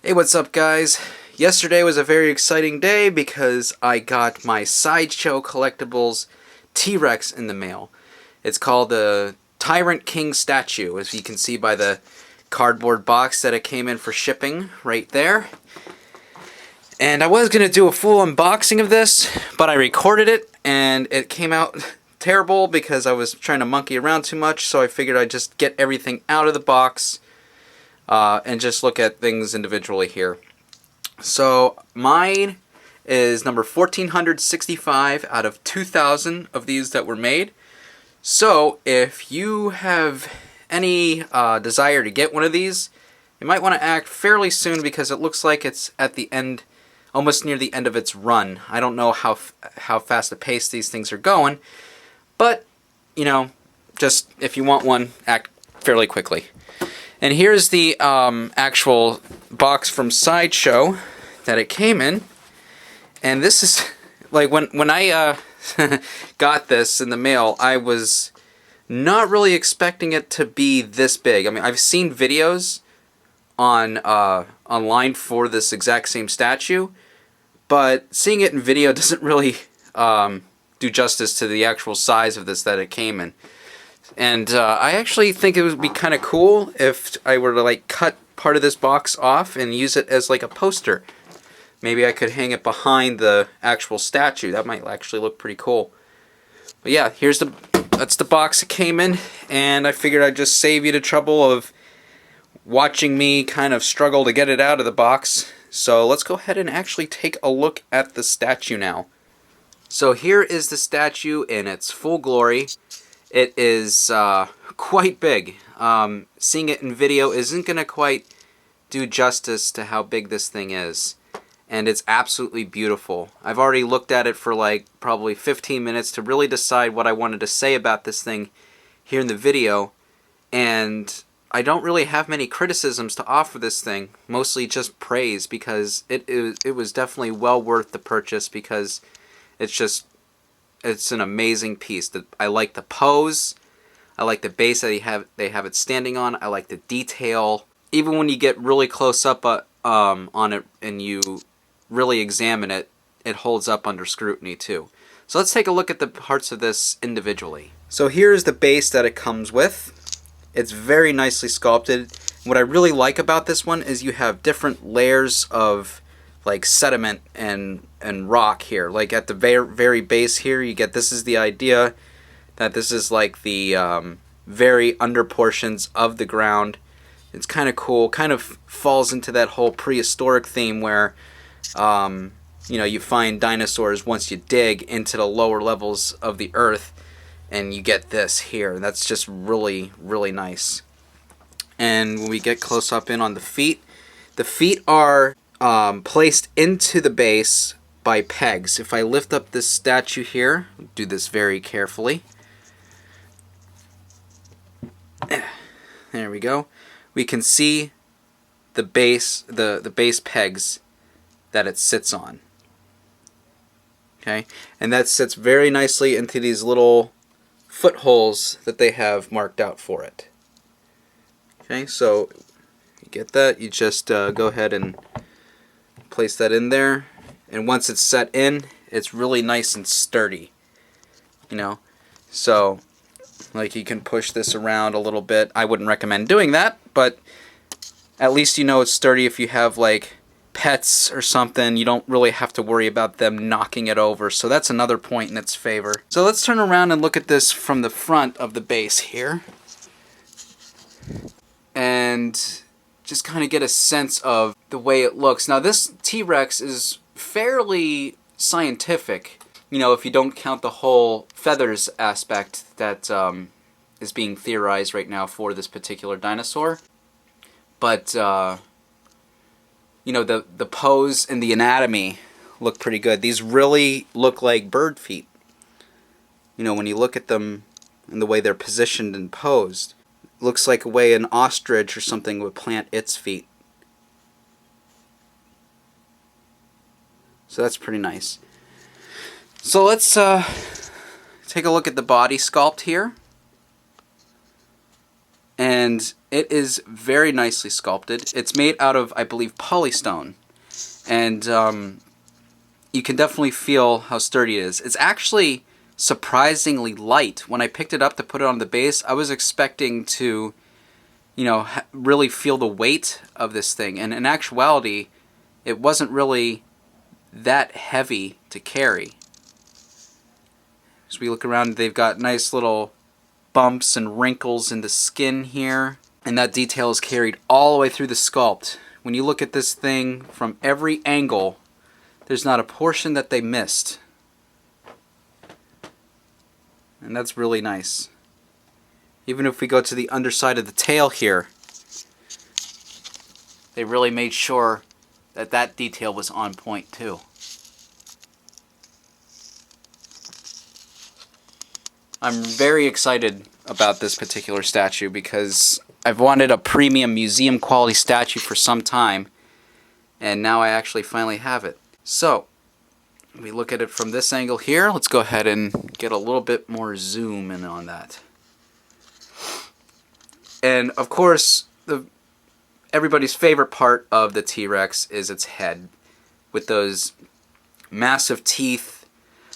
Hey, what's up, guys? Yesterday was a very exciting day because I got my Sideshow Collectables T-Rex in the mail. It's called the Tyrant King statue, as you can see by the cardboard box that it came in for shipping right there. And I was going to do a full unboxing of this, but I recorded it and it came out terrible because I was trying to monkey around too much, so I figured I'd just get everything out of the box and just look at things individually here. So mine is number 1465 out of 2,000 of these that were made. So if you have any desire to get one of these, you might want to act fairly soon because it looks like it's at the end, almost near the end of its run. I don't know how fast the pace these things are going, but you know, just if you want one, act fairly quickly. And here's the actual box from Sideshow that it came in. And this is, like, when I got this in the mail, I was not really expecting it to be this big. I mean, I've seen videos on online for this exact same statue, but seeing it in video doesn't really do justice to the actual size of this that it came in. And I actually think it would be kind of cool if I were to like cut part of this box off and use it as like a poster. Maybe I could hang it behind the actual statue. That might actually look pretty cool. But yeah, that's the box it came in, and I figured I'd just save you the trouble of watching me kind of struggle to get it out of the box. So let's go ahead and actually take a look at the statue now. So here is the statue in its full glory. It is quite big. Seeing it in video isn't going to quite do justice to how big this thing is. And it's absolutely beautiful. I've already looked at it for like probably 15 minutes to really decide what I wanted to say about this thing here in the video. And I don't really have many criticisms to offer this thing. Mostly just praise, because it was definitely well worth the purchase, because it's an amazing piece. I like the pose. I like the base that they have it standing on. I like the detail. Even when you get really close up on it and you really examine it, it holds up under scrutiny too. So let's take a look at the parts of this individually. So here's the base that it comes with. It's very nicely sculpted. What I really like about this one is you have different layers of like sediment and rock here. Like at the very base here, you get, this is the idea that this is like the very under portions of the ground. It's kind of cool. Kind of falls into that whole prehistoric theme where you know, you find dinosaurs once you dig into the lower levels of the earth, and you get this here. That's just really, really nice. And when we get close up in on the feet are placed into the base by pegs. If I lift up this statue here, do this very carefully. There we go. We can see the base, the base pegs that it sits on. Okay, and that sits very nicely into these little footholes that they have marked out for it. Okay, so you get that. You just go ahead and place that in there, and once it's set in, it's really nice and sturdy, you know. So like, you can push this around a little bit. I wouldn't recommend doing that, but at least you know it's sturdy. If you have like pets or something, you don't really have to worry about them knocking it over, so that's another point in its favor. So let's turn around and look at this from the front of the base here, and just kind of get a sense of the way it looks. Now this T-Rex is fairly scientific, you know, if you don't count the whole feathers aspect that is being theorized right now for this particular dinosaur. But you know, the pose and the anatomy look pretty good. These really look like bird feet. You know, when you look at them and the way they're positioned and posed, it looks like a way an ostrich or something would plant its feet. So that's pretty nice. So let's take a look at the body sculpt here. And and it is very nicely sculpted. It's made out of, I believe, polystone, and you can definitely feel how sturdy it is. It's actually surprisingly light. When I picked it up to put it on the base, I was expecting to, you know, really feel the weight of this thing, and in actuality, it wasn't really that heavy to carry. As we look around, they've got nice little bumps and wrinkles in the skin here, and that detail is carried all the way through the sculpt. When you look at this thing from every angle, there's not a portion that they missed. And that's really nice. Even if we go to the underside of the tail here, they really made sure that that detail was on point too. I'm very excited about this particular statue because I've wanted a premium museum quality statue for some time, and now I actually finally have it. So, we look at it from this angle here. Let's go ahead and get a little bit more zoom in on that. And of course, everybody's favorite part of the T-Rex is its head, with those massive teeth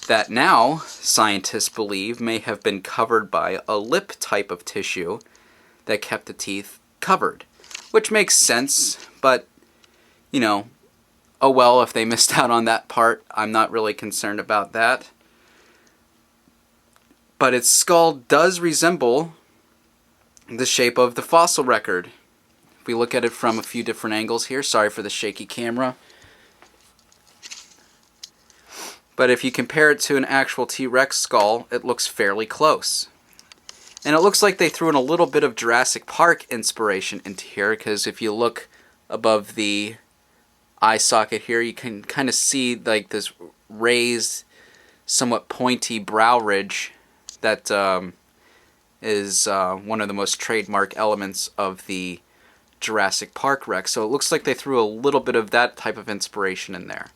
that now scientists believe may have been covered by a lip type of tissue that kept the teeth covered. Which makes sense, but, you know, oh well, if they missed out on that part, I'm not really concerned about that. But its skull does resemble the shape of the fossil record. If we look at it from a few different angles here, sorry for the shaky camera. But if you compare it to an actual T-Rex skull, it looks fairly close. And it looks like they threw in a little bit of Jurassic Park inspiration into here, because if you look above the eye socket here, you can kind of see like this raised, somewhat pointy brow ridge that is one of the most trademark elements of the Jurassic Park Rex. So it looks like they threw a little bit of that type of inspiration in there.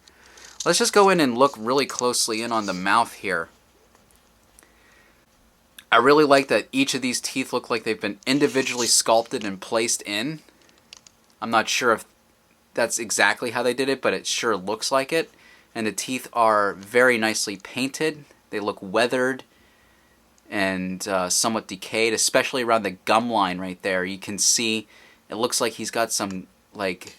Let's just go in and look really closely in on the mouth here. I really like that each of these teeth look like they've been individually sculpted and placed in. I'm not sure if that's exactly how they did it, but it sure looks like it. And the teeth are very nicely painted. They look weathered and somewhat decayed, especially around the gum line right there. You can see it looks like he's got some like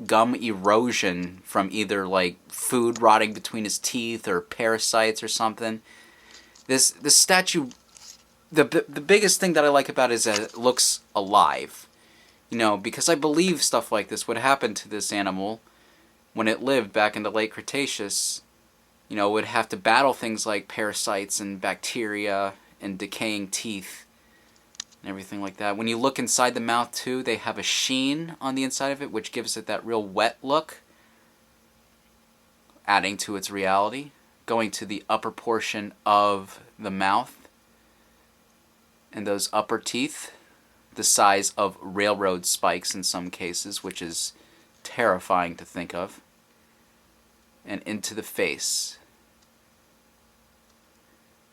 gum erosion from either like food rotting between his teeth or parasites or something. This statue, the biggest thing that I like about it is that it looks alive. You know, because I believe stuff like this would happen to this animal when it lived back in the late Cretaceous. You know, it would have to battle things like parasites and bacteria and decaying teeth and everything like that. When you look inside the mouth too, they have a sheen on the inside of it, which gives it that real wet look, adding to its reality. Going to the upper portion of the mouth and those upper teeth, the size of railroad spikes in some cases, which is terrifying to think of, and into the face.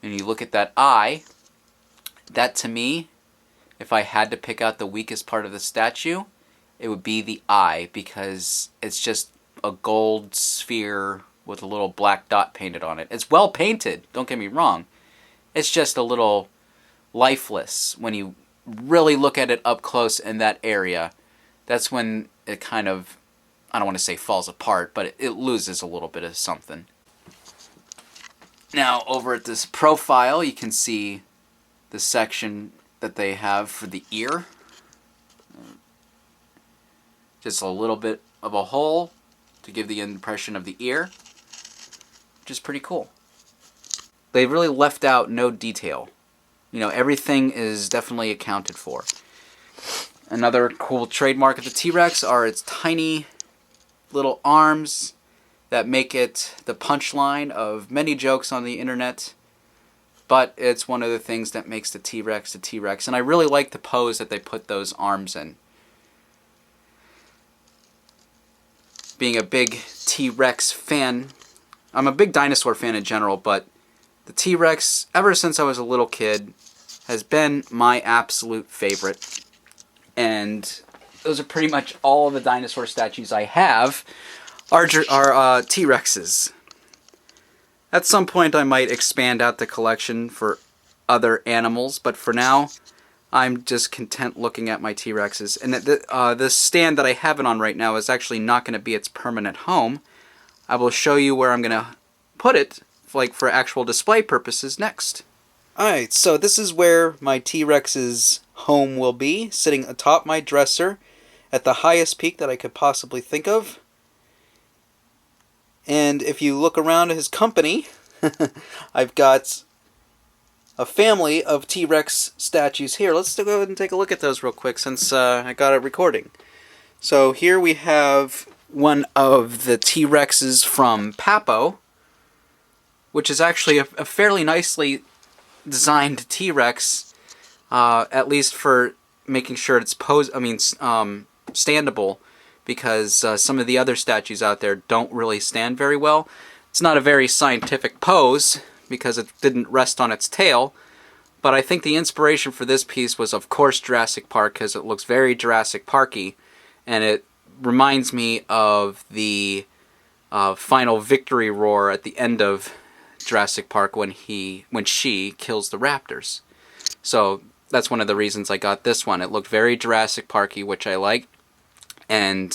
And you look at that eye, that to me, if I had to pick out the weakest part of the statue, it would be the eye, because it's just a gold sphere with a little black dot painted on it. It's well painted, don't get me wrong. It's just a little lifeless. When you really look at it up close in that area, that's when it kind of, I don't want to say falls apart, but it loses a little bit of something. Now, over at this profile, you can see the section that they have for the ear. Just a little bit of a hole to give the impression of the ear, which is pretty cool. They really left out no detail. You know, everything is definitely accounted for. Another cool trademark of the T-Rex are its tiny little arms that make it the punchline of many jokes on the internet. But it's one of the things that makes the T-Rex the T-Rex. And I really like the pose that they put those arms in. Being a big T-Rex fan, I'm a big dinosaur fan in general, but the T-Rex, ever since I was a little kid, has been my absolute favorite. And those are pretty much all of the dinosaur statues I have are T-Rexes. At some point I might expand out the collection for other animals, but for now I'm just content looking at my T-Rexes. And the stand that I have it on right now is actually not going to be its permanent home. I will show you where I'm going to put it, like for actual display purposes, next. Alright, so this is where my T-Rex's home will be, sitting atop my dresser at the highest peak that I could possibly think of. And if you look around at his company, I've got a family of T-Rex statues here. Let's go ahead and take a look at those real quick since I got it recording. So here we have one of the T-Rexes from Papo, which is actually a fairly nicely designed T-Rex, at least for making sure it's standable, because some of the other statues out there don't really stand very well. It's not a very scientific pose because it didn't rest on its tail, but I think the inspiration for this piece was, of course, Jurassic Park, because it looks very Jurassic Parky, and it reminds me of the final victory roar at the end of Jurassic Park when she kills the raptors. So that's one of the reasons I got this one. It looked very Jurassic Parky, which I like. And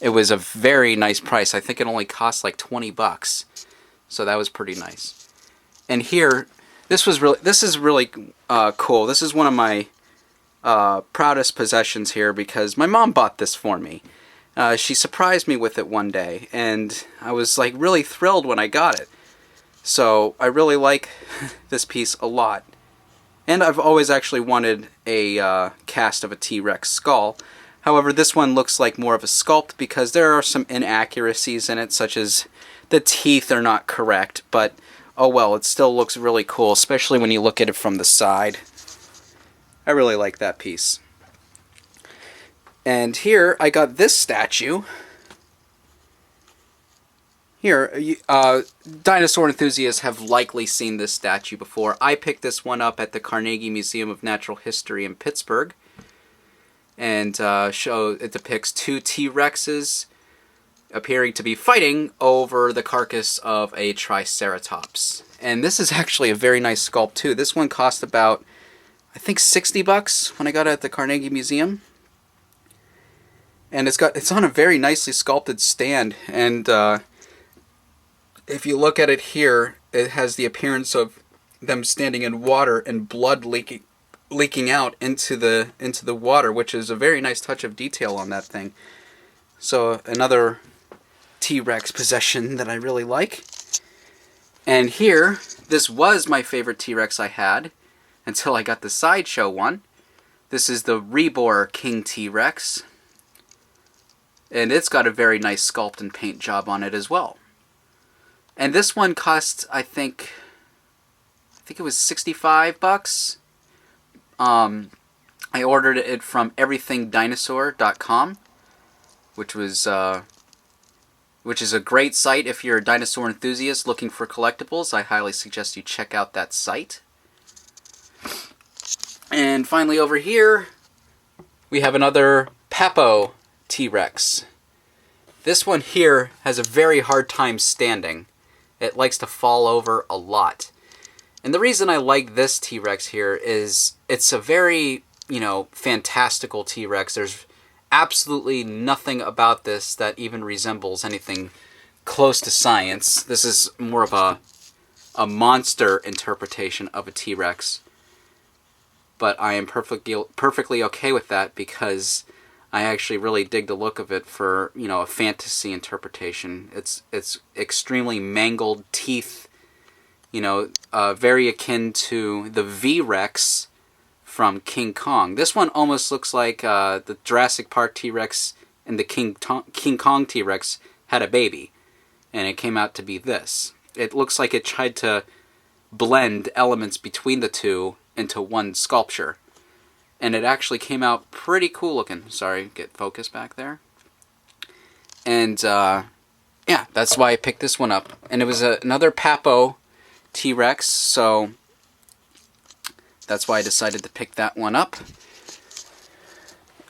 it was a very nice price. I think it only cost like $20, so that was pretty nice. And here, this is really cool. This is one of my proudest possessions here because my mom bought this for me. She surprised me with it one day, and I was like really thrilled when I got it. So I really like this piece a lot. And I've always actually wanted a cast of a T-Rex skull. However, this one looks like more of a sculpt because there are some inaccuracies in it, such as the teeth are not correct, but oh well, it still looks really cool, especially when you look at it from the side. I really like that piece. And here, I got this statue. Here, dinosaur enthusiasts have likely seen this statue before. I picked this one up at the Carnegie Museum of Natural History in Pittsburgh. And it depicts two T-Rexes appearing to be fighting over the carcass of a Triceratops. And this is actually a very nice sculpt too. This one cost about, I think, $60 when I got it at the Carnegie Museum. And it's on a very nicely sculpted stand. And if you look at it here, it has the appearance of them standing in water and blood leaking out into the water, which is a very nice touch of detail on that thing. So another T-Rex possession that I really like. And here, this was my favorite T-Rex I had until I got the Sideshow one. This is the Rebor King T-Rex. And it's got a very nice sculpt and paint job on it as well. And this one cost, I think it was $65. I ordered it from everythingdinosaur.com, which is a great site if you're a dinosaur enthusiast looking for collectibles. I highly suggest you check out that site. And finally over here, we have another Papo T-Rex. This one here has a very hard time standing. It likes to fall over a lot. And the reason I like this T-Rex here is it's a very, fantastical T-Rex. There's absolutely nothing about this that even resembles anything close to science. This is more of a monster interpretation of a T-Rex. But I am perfectly okay with that because I actually really dig the look of it for, a fantasy interpretation. It's extremely mangled teeth, very akin to the V-Rex from King Kong. This one almost looks like the Jurassic Park T-Rex and the King Kong T-Rex had a baby, and it came out to be this. It looks like it tried to blend elements between the two into one sculpture, and it actually came out pretty cool looking. Sorry, get focus back there. And yeah, that's why I picked this one up. And it was another Papo T-Rex, so that's why I decided to pick that one up.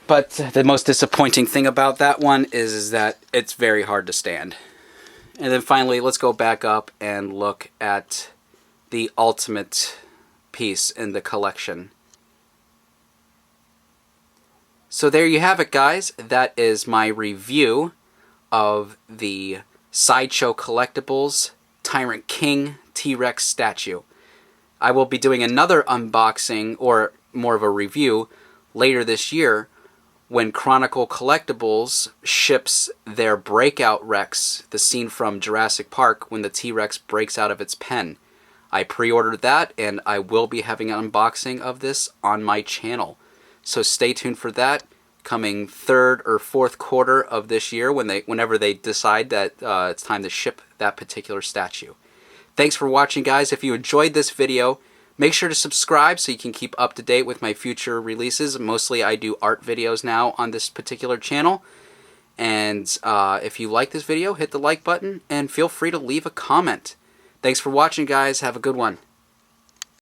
But the most disappointing thing about that one is that it's very hard to stand. And then finally, let's go back up and look at the ultimate piece in the collection. So there you have it, guys. That is my review of the Sideshow Collectables Tyrant King T-Rex statue. I will be doing another unboxing, or more of a review, later this year when Chronicle Collectables ships their Breakout Rex, the scene from Jurassic Park when the T-Rex breaks out of its pen. I pre-ordered that, and I will be having an unboxing of this on my channel. So stay tuned for that, coming third or fourth quarter of this year whenever they decide that it's time to ship that particular statue. Thanks for watching, guys. If you enjoyed this video, make sure to subscribe so you can keep up to date with my future releases. Mostly I do art videos now on this particular channel. And if you like this video, hit the like button and feel free to leave a comment. Thanks for watching, guys. Have a good one.